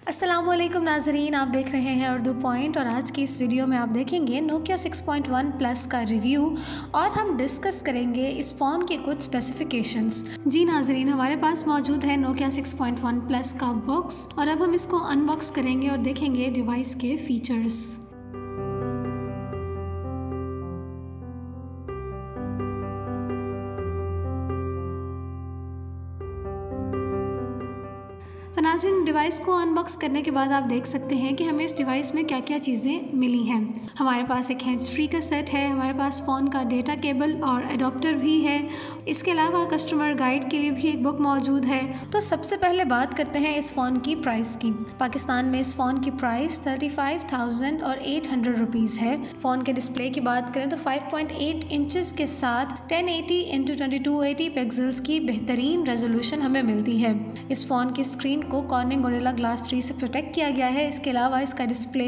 अस्सलामुअलैकुम नाजरीन, आप देख रहे हैं उर्दू पॉइंट और आज की इस वीडियो में आप देखेंगे नोकिया 6.1 प्लस का रिव्यू और हम डिस्कस करेंगे इस फ़ोन के कुछ स्पेसिफिकेशंस। जी नाजरीन, हमारे पास मौजूद है नोकिया 6.1 प्लस का बॉक्स और अब हम इसको अनबॉक्स करेंगे और देखेंगे डिवाइस के फीचर्स। तो नाज़रीन, डिवाइस को अनबॉक्स करने के बाद आप देख सकते हैं कि हमें इस डिवाइस में क्या क्या चीज़ें मिली हैं। हमारे पास एक हैंड्स फ्री का सेट है, हमारे पास फ़ोन का डेटा केबल और एडाप्टर भी है। इसके अलावा कस्टमर गाइड के लिए भी एक बुक मौजूद है। तो सबसे पहले बात करते हैं इस फ़ोन की प्राइस की। पाकिस्तान में इस फ़ोन की प्राइस 35,800 रुपीज़ है। फ़ोन के डिस्प्ले की बात करें तो 5.8 इंचज़ के साथ 1080x2280 पिक्सल्स की बेहतरीन रेजोल्यूशन हमें मिलती है। इस फ़ोन की स्क्रीन को कॉर्निंग गोरिल्ला ग्लास 3 से प्रोटेक्ट किया गया है। इसके अलावा इसका display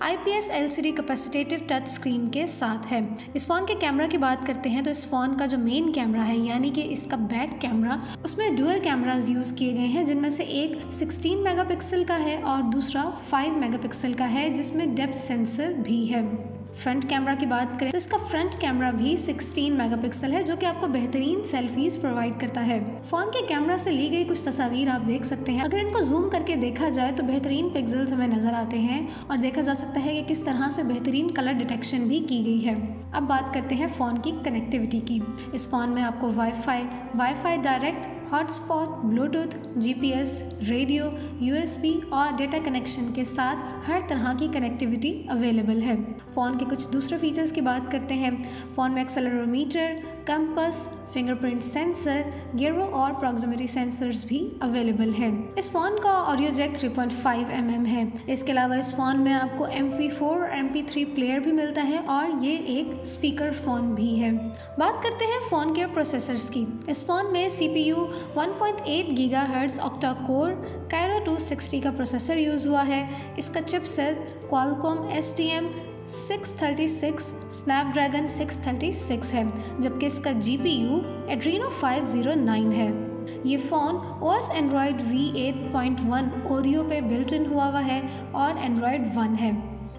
IPS LCD capacitive touch screen के साथ है। इस फ़ोन के कैमरा की बात करते हैं तो इस फ़ोन का जो मेन कैमरा है यानी कि इसका बैक कैमरा, उसमें डुअल कैमराज यूज़ किए गए हैं, जिनमें से एक 16 मेगापिक्सल का है और दूसरा 5 मेगापिक्सल का है, जिसमें डेप्थ सेंसर भी है। फ्रंट कैमरा की बात करें तो इसका फ्रंट कैमरा भी 16 मेगापिक्सल है, जो कि आपको बेहतरीन सेल्फीज प्रोवाइड करता है। फोन के कैमरा से ली गई कुछ तस्वीर आप देख सकते हैं। अगर इनको जूम करके देखा जाए तो बेहतरीन पिक्सल्स हमें नजर आते हैं और देखा जा सकता है कि किस तरह से बेहतरीन कलर डिटेक्शन भी की गई है। अब बात करते हैं फ़ोन की कनेक्टिविटी की। इस फ़ोन में आपको wifi direct, hotspot, Bluetooth, GPS, radio, USB और डेटा कनेक्शन के साथ हर तरह की कनेक्टिविटी अवेलेबल है। फ़ोन के कुछ दूसरे फीचर्स की बात करते हैं। फ़ोन में एक्सेलेरोमीटर, कंपास, फिंगरप्रिंट सेंसर, गियरो और प्रॉक्सिमिटी सेंसर्स भी अवेलेबल है। इस फ़ोन का ऑडियो जैक 3.5 mm है। इसके अलावा इस फ़ोन में आपको MP4 और MP3 प्लेयर भी मिलता है और ये एक स्पीकर फ़ोन भी है। बात करते हैं फ़ोन के प्रोसेसर्स की। इस फ़ोन में CPU 1.8 GHz octa core Cairo 260 का प्रोसेसर यूज़ हुआ है। इसका चिपसेट क्वालकॉम STM 636 स्नैपड्रैगन 636 है, जबकि इसका GPU एड्रीनो 509 है। ये phone OS Android V8.1 Oreo पे बिल्ट इन हुआ है और Android 1 है।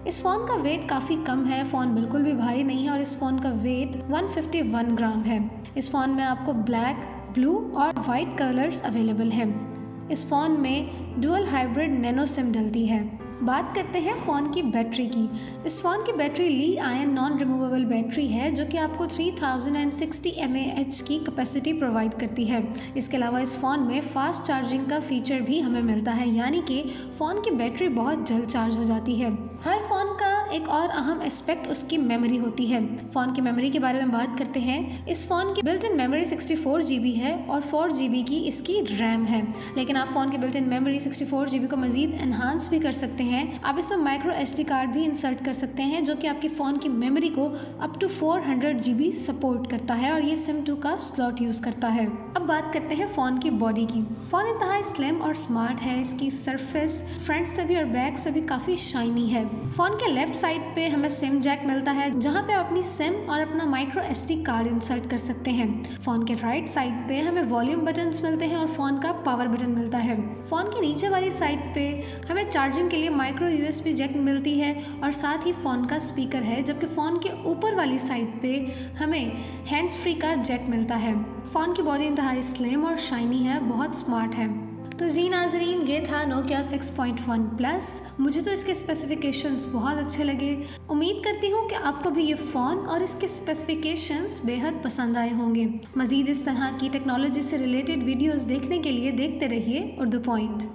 इस फ़ोन का वेट काफ़ी कम है, फ़ोन बिल्कुल भी भारी नहीं है और इस फ़ोन का वेट 151 ग्राम है। इस फ़ोन में आपको ब्लैक, ब्लू और वाइट कलर्स अवेलेबल हैं। इस फ़ोन में डुअल हाइब्रिड नैनो सिम डलती है। बात करते हैं फ़ोन की बैटरी की। इस फ़ोन की बैटरी ली आयन नॉन रिमूवेबल बैटरी है, जो कि आपको 3060 mAh की कैपेसिटी प्रोवाइड करती है। इसके अलावा इस फ़ोन में फास्ट चार्जिंग का फीचर भी हमें मिलता है, यानी कि फ़ोन की बैटरी बहुत जल्द चार्ज हो जाती है। हर फ़ोन का एक और अहम एस्पेक्ट उसकी मेमोरी होती है। फ़ोन की मेमोरी के बारे में बात करते हैं। इस फ़ोन की बिल्ट इन मेमोरी 64 GB है और 4 GB की इसकी रैम है, लेकिन आप फ़ोन की बिल्ट इन मेमोरी 64 GB को मज़ीद एनहांस भी कर सकते हैं। आप इसमें माइक्रो SD कार्ड भी इंसर्ट कर सकते हैं, जो कि आपकी फ़ोन की मेमोरी को अप टू 400 GB सपोर्ट करता है और ये SIM2 का स्लॉट यूज़ करता है। अब बात करते हैं फ़ोन की बॉडी की। फ़ोन इंतहा स्लिम और स्मार्ट है। इसकी सरफेस फ्रंट से भी और बैक से भी काफ़ी शाइनी है। फ़ोन के लेफ्ट साइड पे हमें सिम जैक मिलता है, जहाँ पे आप अपनी सिम और अपना माइक्रो SD कार्ड इंसर्ट कर सकते हैं। फ़ोन के राइट साइड पे हमें वॉल्यूम बटन्स मिलते हैं और फ़ोन का पावर बटन मिलता है। फ़ोन के नीचे वाली साइड पे हमें चार्जिंग के लिए माइक्रो USB जैक मिलती है और साथ ही फ़ोन का स्पीकर है, जबकि फ़ोन के ऊपर वाली साइड पे हमें हैंड्स फ्री का जैक मिलता है। फ़ोन की बॉडी इंतहा स्लिम और शाइनी है, बहुत स्मार्ट है। तो जी नाजरीन, ये था नोकिया 6.1 प्लस। मुझे तो इसके स्पेसिफिकेशंस बहुत अच्छे लगे। उम्मीद करती हूँ कि आपको भी ये फ़ोन और इसके स्पेसिफिकेशंस बेहद पसंद आए होंगे। मज़ीद इस तरह की टेक्नोलॉजी से रिलेटेड वीडियोस देखने के लिए देखते रहिए उर्दू पॉइंट।